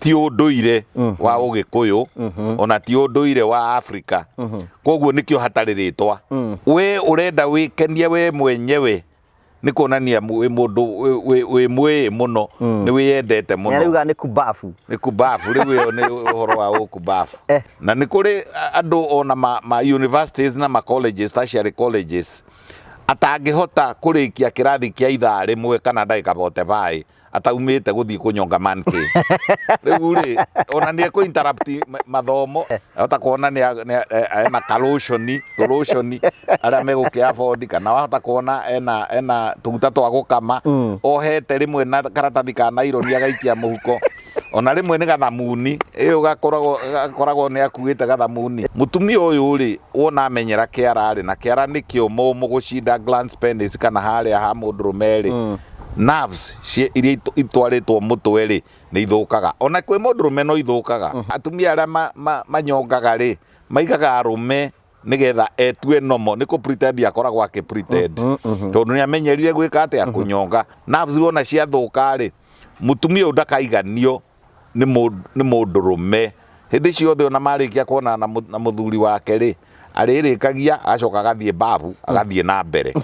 ti unduire wa Ugikuyu ona ti unduire wa Afrika koguo nikio hatariritwa we urenda wikenie we mwenyewe ni kuonania we mundu we mwe muno ni wiyendete muno riuga ni kubafu riu ni uhoro wa kubafu na ni kuri andu ona ma universities na ma colleges tertiary colleges atangihota kurikia kirathi kia ithaa rimwe kana ndagika 45 ataumite guthii kunyonga manki riu ri ona ni ku interrupt mathomo hota kuona ni ena solution ara meguke afford kana hota kuona ena tuguta twa gukama ohete rimwe na karatathi kana ironi agaikia muhuko ona rimwe ni gathamuni iyo gakoragwo ni akuite gathamuni mutumia uyu ri wona amenyera kiara ri na kiara ni kiumu gucinda glance penis kana haria ha mundurumeri nerves iria itwaritwo mutwe ri ni ithukaga ona kwi mundurume no ithukaga atumia aria manyongaga ri maigaga arume nigetha etue nomo ni ku pretend akoragwo akipretend tondu ni amenyerire gwika atia kunyonga nerves wona cia thuka ri mutumia ndakaiganio ni mundurume hindi ciothe ona marikia kuona na muthuri wake ri aririkagia acoka gathie babu agathie na mbere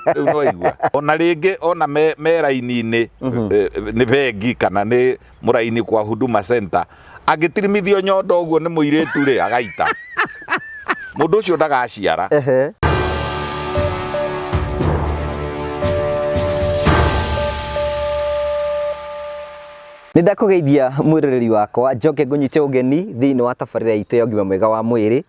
riu no igua ona ringi ona me raini-ini ni bengi kana ni muraini kwa Huduma Center agitirimithio nyondo uguo ni muiritu ri agaita mundu ucio ndagaciara Nindakugeithia mwiroreri wakwa njoke ngunyite ugeni thiini wa tabarira itu ya ugima mwega wa mwiri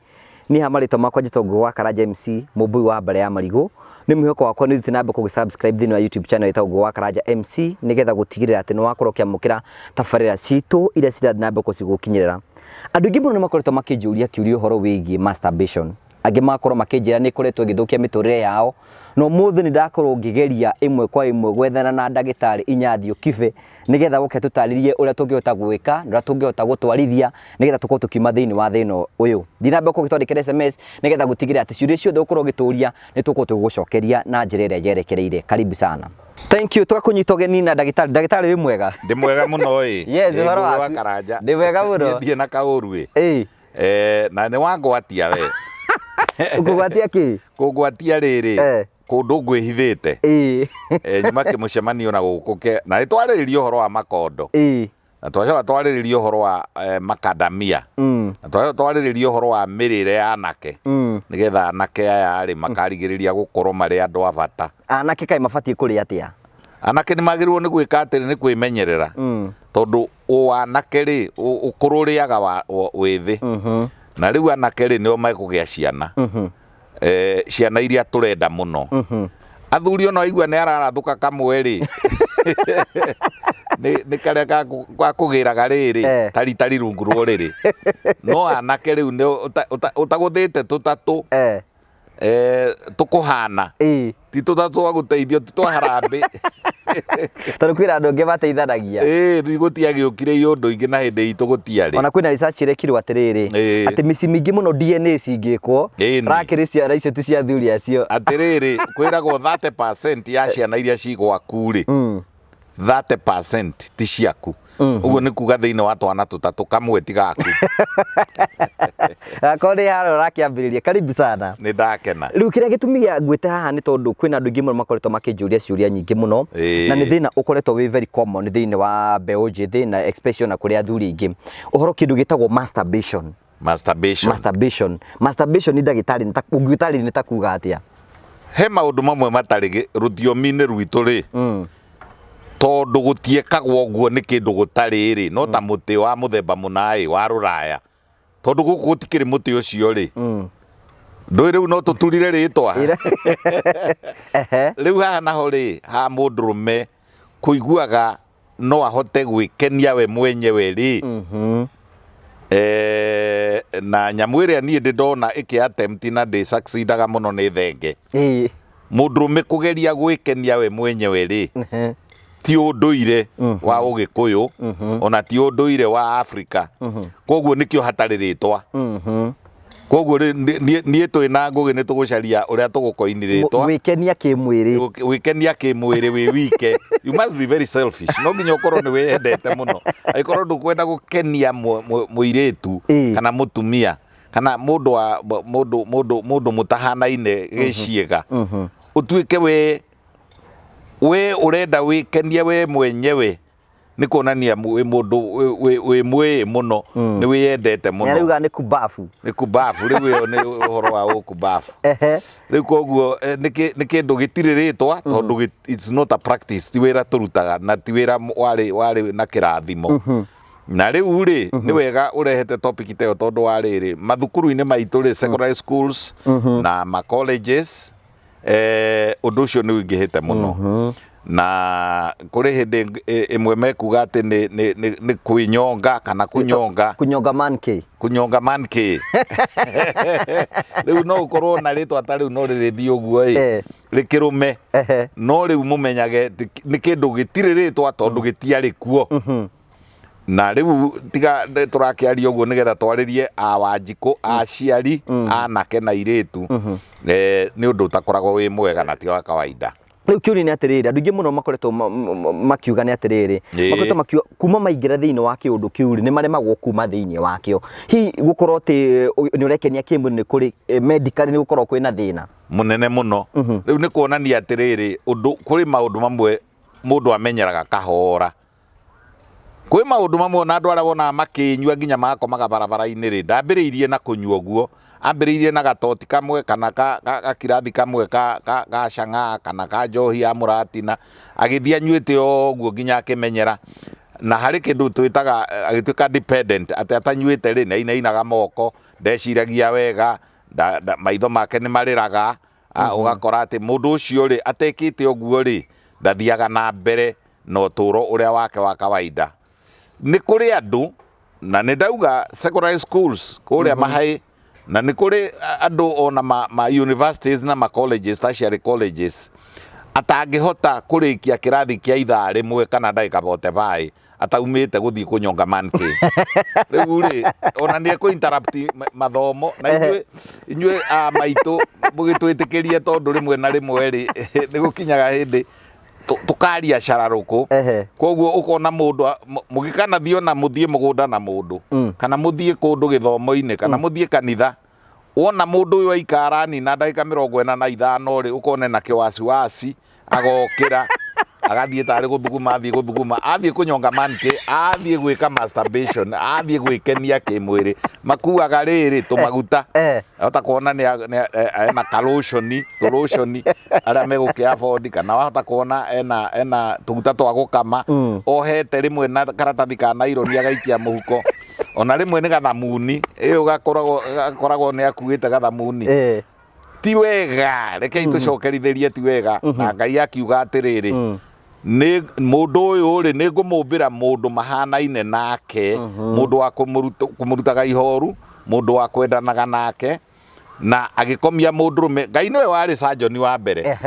ni hamarito makwa jitongo wa Karanja MC mubui wa Mbare ya Marigu ni mwihoko wakwa ni thitinambe ku-subscribe thiini wa YouTube channel itagwo wa Karanja MC nigetha gutigirira ati ni wakorwo kiamukira tabarira citu iria cirathinambe kucigukinyirira andu ingi muno ni makoretwo makinjuria kiuria horo wigie masturbation angi makorwo makinjira ni koretwo githukia miturire yao no muthu ni ndakorwo ngigeria imwe kwa imwe gwethana na ndagitari Inyathio Kibe nigetha goke tutaririe uria tungihota gwika uria tungihota gutwarithia nigetha tukorwo tukiuma thiini wa thino uyu ndinambe kugitwandikira SMS nigetha gutigirira ati ciuria ciothe ukorwo gituria ni tukorwo tugucokeria na njira iria yerekereire. Karibu sana. Thank you. Tukakunyita ugeni na ndagitari wi mwega. Ndi mwega muno yes horo wa Karanja. Ndi mwega muno. Ndie na kauru na ni wangwatia we ukugwatia ki kugwatia riri kundu ngwihithite nyuma kimucemanio na gukuke na nitwariririo horo wa makondo na twacoka twariririo horo wa makadamia na twariririo horo wa mirire ya anake nigetha anake aya ri makarigiriria gukorwo mari andu abata. Anake kai mabatie kuri atia? Anake ni magirwo ni gwika atiri ni kwimenyerera tondu anake ri ukururiaga withi na riu anake ri nio maikugia ciana ciana iria turenda muno athuri ona igua ni ararathuka kamwe ri ni kare ka kugiraga riri tari rungu rwo riri no anake riu ni utaguthite tutatu tukuhana ti tutatu wa guteithio twa harambe tondu kwina andu angi mateithanagia gutiagi ukire iundu ingi na hindi itu gutiari ona kwina research irekirwo atiriri ati mici mingi muno DNA cingikwo rakiri ciana icio ti cia thuri acio atiriri kwiragwo 30% ya ciana iria cigwaku ri 30% ti ciaku uguo ni kuga thiini wa twana tutatu kamwe ti gaku akori haro rakiambiriria. Karibu sana. Ni ndakena riu kiria gitumi gia ngwite haha ni tondu kwina andu ingi muno makoretwo makinjuria ciuria nyingi muno na ni thina ukoretwo wi very common thiini wa mbeu njithi na especially na kuria athuri ingi uhoro kindu gitagwo masturbation ni ndagitari ni takuga atia? He maundu mamwe matari ruthiomi-ini rwitu ri tondu gutiekagwo guo ni kindu gutari ri no ta muti wa muthemba munai wa ruraya tondu guku gutikiri muti ucio ri ndui riu no tuturire ritwa riu haha naho ri ha mundurume kuiguaga no ahote gwikenia we mwenyewe ri na nyamu iria nie ndi ndona iki attempt na ndi succeedaga muno ni thenge mundurume kugeria gwikenia we mwenyewe ri ti unduire wa Ugikuyu ona ti unduire wa Afrika koguo nikio hatariritwa koguo niĩ twĩna ngũgĩ nĩ tũgũcaria ũrĩa tũgũkoinĩrĩtwa gwĩkenia kĩmwĩrĩ gwĩkenia kĩmwĩrĩ wĩ wike. You must be very selfish. No nginya ũkorwo nĩ wĩendete mũno. Angĩkorwo ndũkwenda gũkenia mũirĩtu kana mũtumia kana mũndũ mũtahanaine gĩciĩga, ũtuĩke we ũrenda wĩkenie we mwenyewe, nĩ kuonania wĩ mũndũ wĩ mwĩ mũno, nĩ wĩendete mũno. Nĩarauga nĩ kubafu. Nĩ kubafu, rĩu ĩyo nĩ ũhoro wa gũkubafu. Rĩu koguo nĩ kĩndũ gĩtirĩrĩtwa tondũ it's not a practice, ti wĩra tũrutaga na ti wĩra warĩ na kĩrathimo. Na rĩu rĩ nĩ wega ũrehete topic ta ĩyo tondũ wa rĩrĩ mathukuru-inĩ maitũ rĩ, secondary schools na ma colleges ũndũ ũcio nĩ ũingĩhĩte mũno. Na kũrĩ hĩndĩ ĩmwe mekuga atĩ nĩ kwĩnyonga kana kunyonga man kĩ rĩu no ũkorwo na rĩtwa ta rĩu no rĩrĩthiĩ ũguo rĩkĩrũme, no rĩu mũmenyage nĩ kĩndũ gĩtirĩ rĩtwa tondũ gĩtiarĩ kuo. Na rĩu tiga tũrakĩaria ũguo nĩgetha twarĩrie Wanjikũ, aciari, anake na airĩtu nĩ ũndũ ũtakoragwo wĩ mwega na ti wa kawaida. Rĩu kĩũria nĩ atĩrĩrĩ, andũ aingĩ mũno makoretwo makiuga nĩ atĩrĩrĩ, makoretwo makiuga kuma maingĩra thĩinĩ wa kĩũndũ kĩu nĩ maremagwo kuma thĩinĩ wakĩo. Hihi gũkorwo atĩ nĩ ũrekenia kĩmwĩrĩ nĩ kũrĩ medical nĩ gũkorwo kwĩna thĩna mũnene mũno. Rĩu nĩ kuonania atĩrĩrĩ, kũrĩ maũndũ mamwe mũndũ amenyeraga kahora. Kwĩ maũndũ mamwe na andũ arĩa wonaga makĩnyua nginya magakomaga barabara-inĩ rĩ, ndambĩrĩirie na kũnyua ũguo, ambĩrĩirie na gatoti kamwe kana gakirathi kamwe ka cang'aa kana ka njohi ya mũratina, agĩthiĩ anyuĩte ũguo nginya akĩmenyera. Na harĩ kĩndũ twĩtaga agĩtuĩka dependent, atĩ atanyuĩte rĩ nĩainainaga moko, ndeciragia wega, maitho make nĩ marĩraga, ũgakora atĩ mũndũ ũcio rĩ atekĩte ũguo rĩ ndathiaga na mbere na ũtũũro ũrĩa wake wa kawaida. Nĩ kũrĩ andũ na nĩ ndauga secondary schools kũrĩa Mahai, na nĩ kũrĩ andũ ona ma universities na ma colleges, tertiary colleges, atangĩhota kũrĩkia kĩrathi kĩa ithaa rĩmwe kana ndagĩka 45 ataumĩte gũthiĩ kũnyonga man kĩ. Rĩu rĩ ona nĩ ekũ-interrupt mathomo, na inyuĩ maitũ mũgĩtwĩtĩkĩrie tondũ rĩmwe na rĩmwe rĩ nĩ gũkinyaga hĩndĩ tukaria cararũkũ. Koguo ũkona mũndũ mũgĩkanathiĩ ona mũthiĩ mũgũnda na mũndũ kana mũthiĩ kũndũ gĩthomo-inĩ kana mũthiĩ kanitha, wona mũndũ ũyũ aikara na ndagĩka 45 rĩ ũkona na kĩwasiwasi agokĩra agathiĩ tarĩ gũthuguma, athiĩ kũnyonga man kĩ, athiĩ gwĩka masturbation, athiĩ gwĩkenia kĩmwĩrĩ, makuaga rĩrĩ tũmaguta, ahota kuona ena kalotioni arĩa megũkĩ-afford, kana wahota kuona ena tũguta twa gũkama, ohete rĩmwe na karatathi ka naironi agaikia mũhuko, ona rĩmwe nĩ gathamuni, ĩyo gakoragwo nĩ akuĩte gathamuni. Ti wega, rekei tũcokerithĩrie ti wega. Na Ngai akiuga atĩrĩrĩ, nĩ mũndũ ũyũ rĩ nĩ ngũmũmbĩra mũndũ mahanaine nake, mũndũ wa kũmũrutaga ihoru, mũndũ wa kwendanaga nake, na agĩkomia mũndũrũme. Ngai nĩwe warĩ surgeon wa mbere,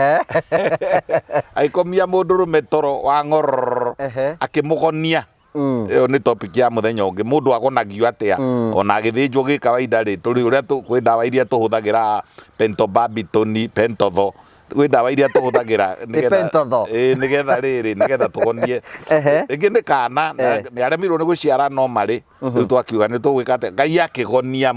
agĩkomia mũndũrũme toro wa ng'ororo akĩmũgonia. Ĩyo nĩ topic ya mũthenya ũngĩ, mũndũ agonagio atĩa ona agĩthĩnjwo gĩ kawaida rĩ, tũrĩ ũrĩa kwĩ ndawa iria tũhũthagĩra pentobarbital, pentotho, gwĩ ndawa iria tũhũthagĩra nĩgetha tũgonie. Ĩngĩ nĩ kana nĩ aremirwo nĩ gũciara no marĩ, rĩu twakiuga nĩ tũgwĩka atĩa. Ngai akĩgonia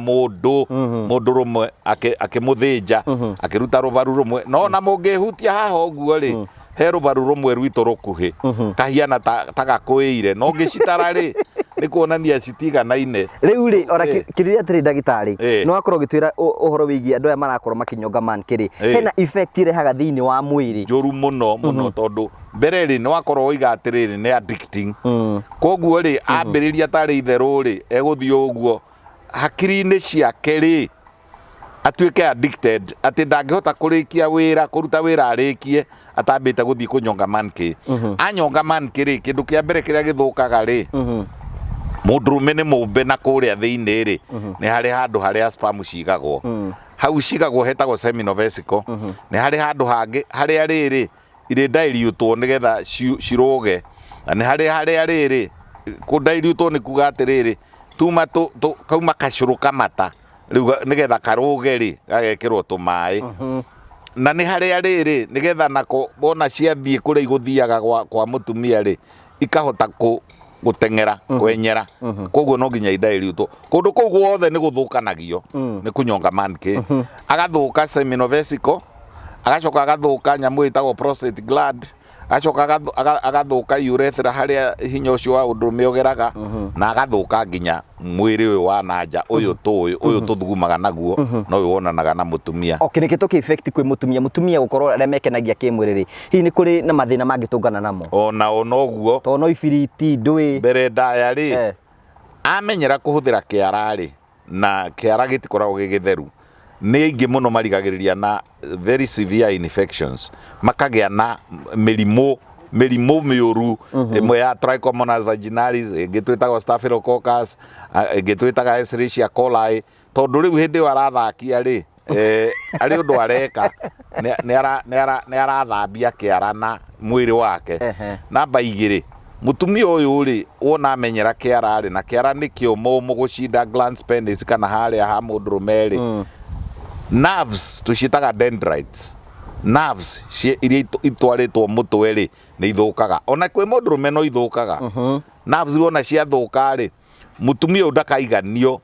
mũndũrũme akĩmũthĩnja, akĩruta rũbaru rũmwe. No na mũngĩhutia haha ũguo rĩ, he rũbaru rũmwe rwitũ rũkuhĩ kahiana ta gakwĩire, no ngĩcitara rĩ nĩ kuonania citiganaine. Rĩu rĩ ora kĩrĩa atĩrĩ ndagĩtarĩ no akorwo gĩtwĩra ũhoro wĩgiĩ andũ aya marakorwo makĩnyonga man kĩ, hena effect irehaga thĩinĩ wa mwĩrĩ njũru mũno tondũ mbere rĩ nĩ wakorwo woiga atĩrĩrĩ nĩ addicting. Koguo rĩ ambĩrĩria tarĩ itherũ rĩ egũthiĩ ũguo hakiri-inĩ ciake rĩ atuĩke addicted, atĩ ndangĩhota kũruta wĩra arĩkie atambĩte gũthiĩ kũnyonga man kĩ. Anyonga man kĩ rĩ kĩndũ kĩa mbere kĩrĩa gĩthũkaga rĩ, mũndũrũme nĩ mũmbe na kũrĩa thĩinĩ rĩ nĩ harĩ handũ harĩa sperm cigagwo, hau cigagwo hetagwo seminal vesicle. Nĩ harĩ handũ hangĩ harĩa rĩrĩ irĩ-dilutwo nĩgetha ciroge, na nĩ harĩa rĩrĩ kũ-dilutwo nĩ kuga atĩrĩrĩ kauma kacũrũ kamata riu nigetha karuge ri gagekirwo tumai na ni haria riri nigetha nako bona ciathie kuria iguthiaga kwa mutumia ri ikahota gutengera kwenyera koguo no nginya idairi uto kundu kou guothe ni guthukanagio ni kunyonga manki agathuka seminal-vesicle agacoka agathuka nyamu itagwo prostate gland agacoka agathuka urethra haria hinya ucio wa undurume ugeraga na agathuka nginya mwiri uyu wa nanja uyu tuthugumaga naguo no uyu wonanaga na mutumia. Okay, niki tuki effect kwi mutumia gukorwo aria mekenagia kimwiri ri hihi ni kuri na mathina mangitungana namo ona onoguo to no ifiriti ndui mbere ndaya ri amenyera kuhuthira kiara ri na kiara gitikoragwo gigitheru ni ingi muno marigagiriria na very severe infections makagia na mirimu miuru imwe ya Trichomonas vaginalis gitwitaga Staphylococcus gitwitaga Escherichia coli tondu riu hindi warathakia ri ari undu areka ni arathambia kiara na mwiri wake namba igiri mutumia uyu ri wona amenyera kiara ri na kiara ni kiumu gucinda glans penis kana haria ha mundurume ri nerves tucitaga dendrites nerves iria itwaritwo mutwe ri ni ithukaga ona kwi mundurume no ithukaga nerves wona cia thuka ri mutumia uyu ndakaiganio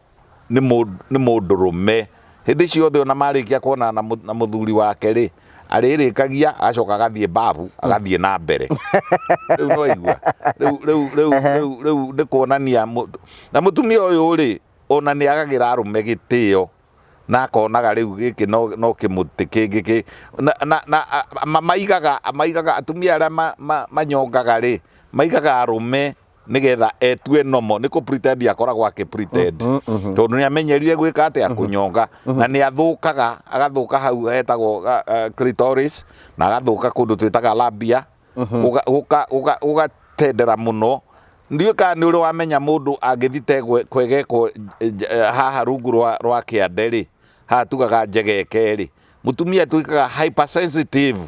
ni mundurume hindi ciothe ona marikia kuona na muthuri wake ri aririkagia acoka agathie babu agathie na mbere riu no igua riu ndikuonania na mutumia uyu ri ona ni agagira arume gitio na konaga riu giki no kimuti kingi na maigaga atumia aria manyongaga ri maigaga arume nigetha etue nomo ni ku pretend akoragwo akipretend tondu ni amenyerire gwika atia kunyonga na ni athukaga agathuka hau hetagwo clitoris na agathuka kundu twitaga labia ugatendera muno ndiuka ni uri wamenya mundu angithite kwegekwo haha rungu rwa kiande ri ha tugaga njegeke ri mutumia twikaga hypersensitive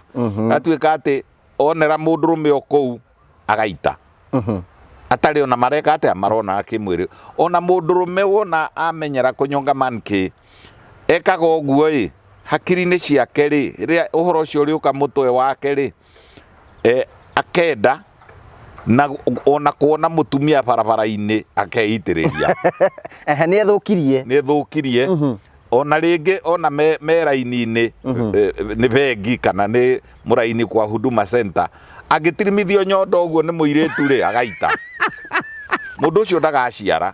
atwika ati onera mundurume okou agaita atari ona mareka atia marona kimwiri ona mundurume wona amenyera kunyonga manki ekaga uguo ri hakiri-ini ciake ri ria uhoro ucio uriuka mutwe wake ri akenda na ona kuona mutumia barabara-ini akeitiriria ni ethukirie ona ringi ona meraini-ini ni bengi kana ni muraini kwa Huduma Center agitirimithio nyondo uguo ni muiritu ri agaita mundu ucio ndagaciara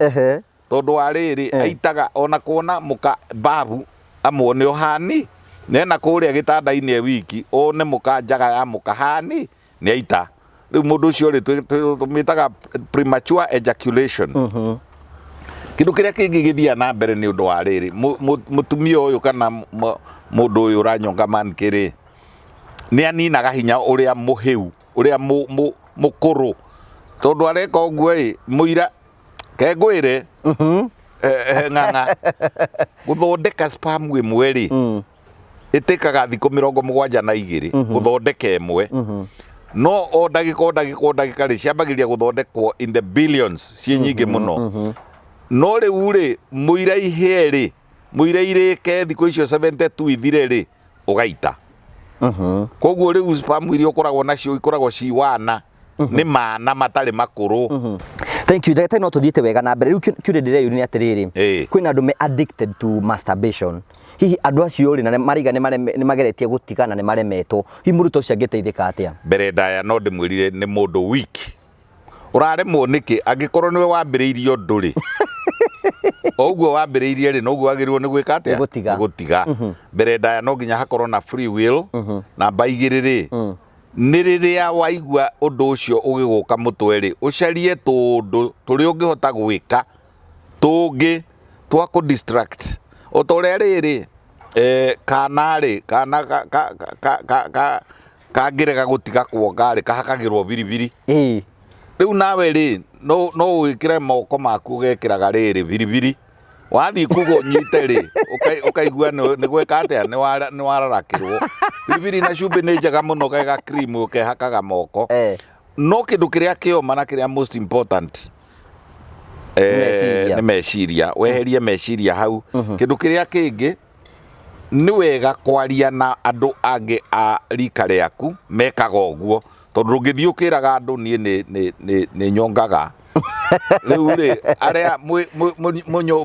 tondu wa riri aitaga ona kuona muka babu amwone ohani nena kuria gitanda-ini wiki one muka njaga ya muka hani ni aita riu mundu ucio ri tumitaga premature ejaculation kindu kiria kingi githia na mbere ni undu wa riri mutumia uyu kana mundu uyu uranyonga manki ri ni aninaga hinya uria muhiu uria mukuru tondu areka uguo muira kegwire ng'ang'a guthondeka sperm imwe ri itikaga thikũ 72 guthondeka imwe no o ndagika ri ciambagiria guthondekwo in the billions cie nyingi muno no riu ri muira ihe ri muira irike thikũ icio 72 ithire ri ugaita koguo riu sperm iria ukoragwo nacio ikoragwo ciwana ni mana matari makuru. Thank you. Ndagĩtarĩ no tuthiĩte wega na mbere. Rĩu kiuria ndĩreyũria nĩ atĩrĩrĩ, kwĩna andũ me addicted to masturbation. Hihi andũ acio rĩ na mariga nĩ mageretie gũtiga na nĩ maremetwo. Hihi mũrutwo ũcio angĩteithĩka atĩa? Mbere ndaya no ndĩmwĩrire nĩ mũndũ weak. Ũraremwo nĩkĩ angĩkorwo nĩwe wambĩrĩirie ũndũ rĩ. Oguo wambĩrĩirie rĩ noguo wagĩrĩirwo nĩ gwĩka atĩa? Gũtiga. Mbere ndaya no nginya hakorwo na free will. Namba igĩrĩ rĩ nĩ rĩrĩa waigua ũndũ ũcio ũgĩgũka mũtwe rĩ ũcarie tũndũ tũrĩa ũngĩhota gwĩka tũngĩ twa kũ distract o ta ũrĩa rĩrĩ kana rĩ kana kangĩrega gũtiga kuonga rĩ kahakagĩrwo biribiri rĩu nawe rĩ no wĩkĩre moko maku ũgekĩraga rĩrĩ biribiri wathiĩ kuga ũnyite rĩ ũkaigua nĩ gwĩka atĩa nĩ wararakĩrwo biribiri na cumbĩ nĩ njega mũno gega cream ũkehakaga moko no kĩndũ kĩrĩa kĩoma na kĩrĩa most important nĩ meciria weherie meciria hau kindu kiria kingi ni wega kwaria na andu angi a rika riaku mekaga uguo tondu ngithii ukiraga andu ni nyongaga riu ri aria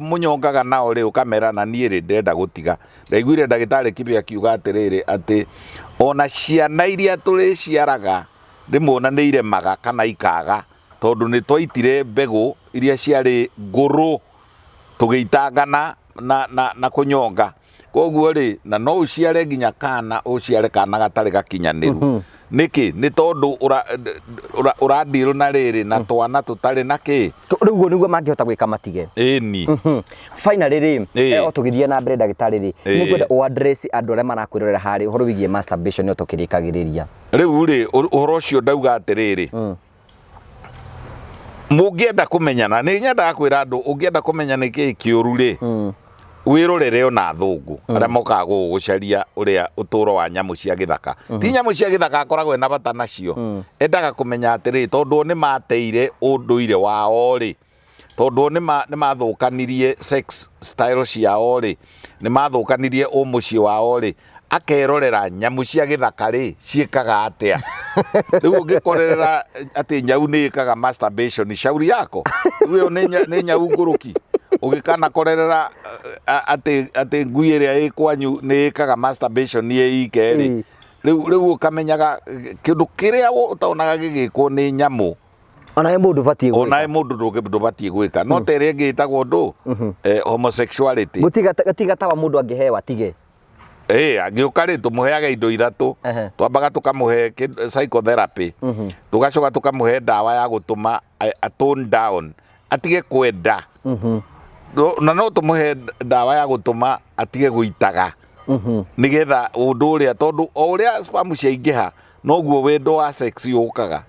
munyongaga nao ri ukamera na nie ri ndenda gutiga ndaiguire ndagitari Kibe akiuga atiriri ati ona ciana iria turi ciaraga rimwe ni iremaga kana ikaga tondu ni twaitire mbegu iria ciari nguru tugiitangana na kunyonga koguo ri na no uciare nginya kana uciare kana gatari gakinyaniru niki ni tondu urathiru na riri na twana tutari na ki riu niguo mangihota gwika matige ni finally ri o tugithie na mbere ndagitari ri ni kwenda o address andu aria marakwirorera hari uhoro wigie masturbation o tukirikagiriria riu ri uhoro ucio ndauga atiriri mungienda kumenyana ni nyenda kwira andu ungienda kumenya niki kiuru ri wirorere ona thungu aria mokaga gugucaria uria uturo wa nyamu cia githaka ti nyamu cia githaka akoragwo na bata nacio endaga kumenya atiri tondu ni mateire unduire wao ri tondu ni mathukanirie sex style ciao ri ni mathukanirie umucie wao ri akerorera nyamu cia githaka ri ciikaga atia riu ungikorera ati nyau ni ikaga masturbation shauri yako riu ni nyau nguruki ugikana korerera ati ngui iria ikwanyu ni ikaga masturbation ni ikeri riu ukamenyaga kindu kiria utaonaga gigikwo ni nyamu ona mundu batie gwika ona mundu ndubatie gwika no tere ngitagwo ndu homosexuality gutigatawa mundu angihewa tige agiuka ri tumuheaga indo ithatu twambaga tukamuhe psychotherapy tugacoka tukamuhe ndawa ya gutuma a tone down atige kwenda na no tumuhe ndawa ya gutuma atige guitaga nigetha undu uria tondu o uria spam ciaingiha noguo wendo wa sex yukaga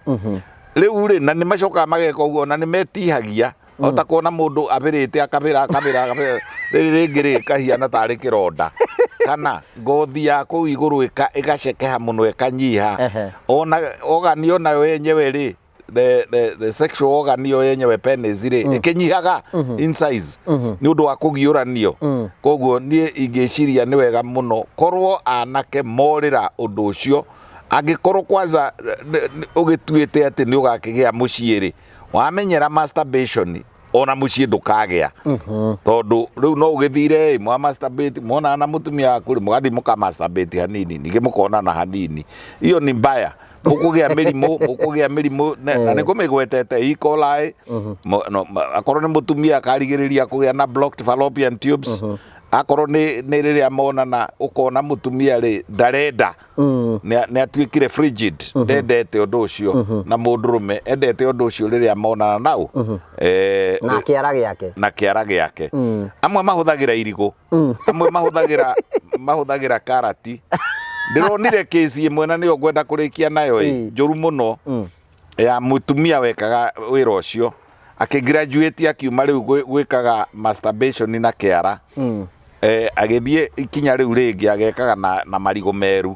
riu ri na ni macoka mageka uguo na ni metihagia ota kuona mundu abirite akabira ringi ri kahiana tari kironda kana ngothi ya ku iguru igacekeha muno ikanyiha ona ogani ona yo yenyewe ri the sexual organ yo yenyewe penis ri ikinyihaga in size ni undu wa kugiuranio koguo nie ingiciria ni wega muno korwo anake morira undu ucio angikorwo kwanza ugituite ati ni ugakigia muciiri wamenyera masturbation ona mucie ndukagea tondu riu no ugithire mwa masturbate mona na mutumia kuri mugathi muka masturbate hanini nige mukona na hanini iyo ni mbaya mukugia mirimu na ni kumigwetete E. coli akorwo ni mutumia akarigiriria kugia na blocked fallopian tubes akorwo ni riria monana ukona mutumia ri ndarenda ni atuikire frigid ndendete undu ucio na mundurume endete undu ucio riria monana nau na kiara giake amwe mahuthagira irigu amwe mahuthagira karati ndironire kesi imwe na niyo ngwenda kurikia nayo njuru muno ya mutumia wekaga wira ucio akigraduate akiuma riu gwikaga masturbation na kiara agithie ikinya riu ringi agekaga na marigo meru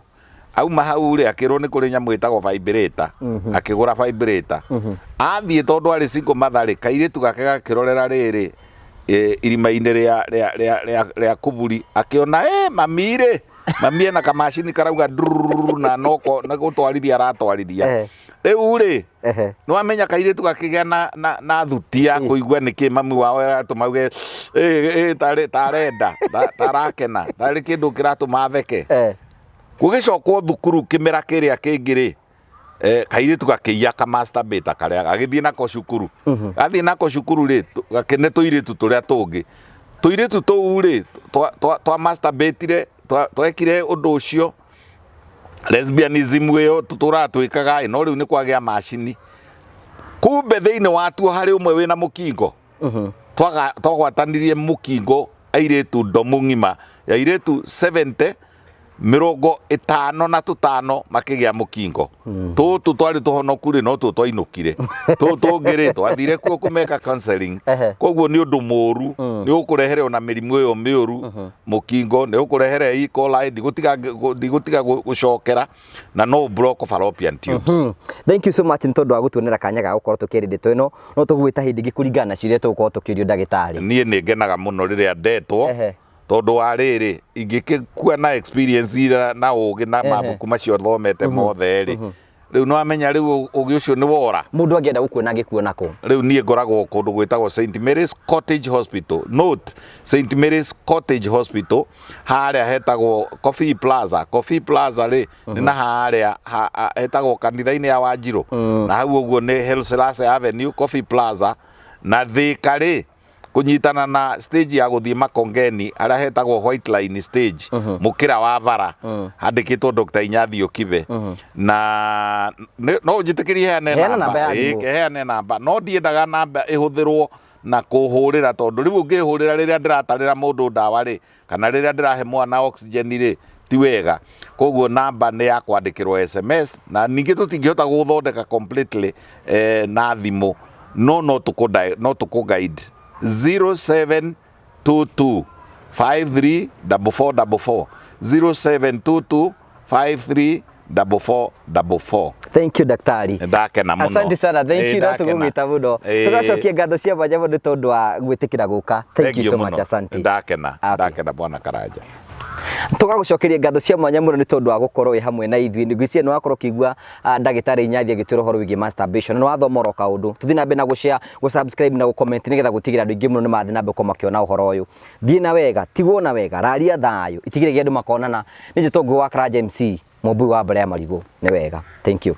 auma hau ri akirwo ni kuri nyamu itagwo vibrator akigura vibrator athie tondu ari single mother kairitu gake gakirorera riri irima-ini ria kuburi akiona mamire mamie na kamashini karauga na noko na gutwarithia aratwarithia riu ri no amenya kairitu gakigia na thutia kuigua niki mami wao atumauge tarenda tarakena tari kindu kiratuma theke gugicokwo thukuru kimera kiria kingiri kairitu gakiia ka masturbate karia agithie nako cukuru athie nako cukuru ri gakene tuiritu turia tungi tuiritu tuu ri twa masturbate twekire undu ucio lesbianism yo turatwikaga no riu ni kwagia mashini kumbe thiini watu hari umwe wina mukingo twagwatanirie mukingo airitu ndomu ngima ya iritu 70 55 makĩgĩa mũkingo tũtũ twarĩ tũhonoku rĩ no tũ twainũkire tũngĩ rĩ twathire kuo kũmeka counseling koguo nĩ ũndũ mũru nĩ ũkũrehere ona mĩrimũ ĩyo mĩũru mũkingo nĩ ũkũrehere E. coli ndigũtiga gũcokera na no block fallopian tubes. Thank you so much nĩ tondũ wa gũtuonera kanya ga gũkorwo tũkĩrĩa ndeto ĩno no tũgwĩta hĩndĩ ĩngĩ kũringana na ciũria tũgũkorwo tũkĩũrio ndagĩtarĩ. Niĩ nĩ ngenaga mũno rĩrĩa ndetwo tondũ wa rĩrĩ ingĩkua na experience na ũgĩ na mabuku macio thomete mothe rĩ rĩu no amenya rĩu ũgĩ ũcio nĩ wora mũndũ angĩenda gũkuona ngĩkuona kũ rĩu niĩ ngoragwo kũndũ gwĩtagwo St Mary's Cottage Hospital note St Mary's Cottage Hospital harĩa hetagwo Coffee Plaza rĩ nĩ na harĩa hetagwo kanitha-inĩ ya Wanjirũ na hau ũguo nĩ Haile Selassie Avenue Coffee Plaza na Thĩka rĩ kunyitana na stage ya guthie Makongeni arĩa hetagwo White Line stage mukira wa bara handikitwo Dr. Inyathi Okibe na no njitikirie heane namba no ndiendaga namba ihuthirwo na kuhurira tondu riu ngihurira riria ndiratarira mundu ndawa ri kana riria ndirahe mwana oxygen ri ti wega koguo namba ni ya kwandikirwo SMS na ningi tutingihota guthondeka completely na thimu no tuku guide 0722 534444 0722 534444. Thank you daktari. Ndakena muno. Asante sana. Thank you Dr. Gumita muno. Tugacokia ngatho cia mwanya muno tondu wa gwitikira guka. Thank you so much. Asante. Ndakena bwana Karanja. Tugagucokeria ngatho cia mwanya muno ni tondu wa gukorwo hamwe na ithui ngwiciria no akorwo kigua ndagitari Inyathi agitwira horo wigi masturbation no wathomoro kaundu tuthi na na gushare subscribe na comment nigetha gutigira andu ingi muno ni mathi na mbeko makiona uhoro uyu thii na wega tigwo na wega raria thayo itigire andu makonana ni Njitongo wa Karanja MC mubui wa Mbale ya Marigũ ni wega. Thank you.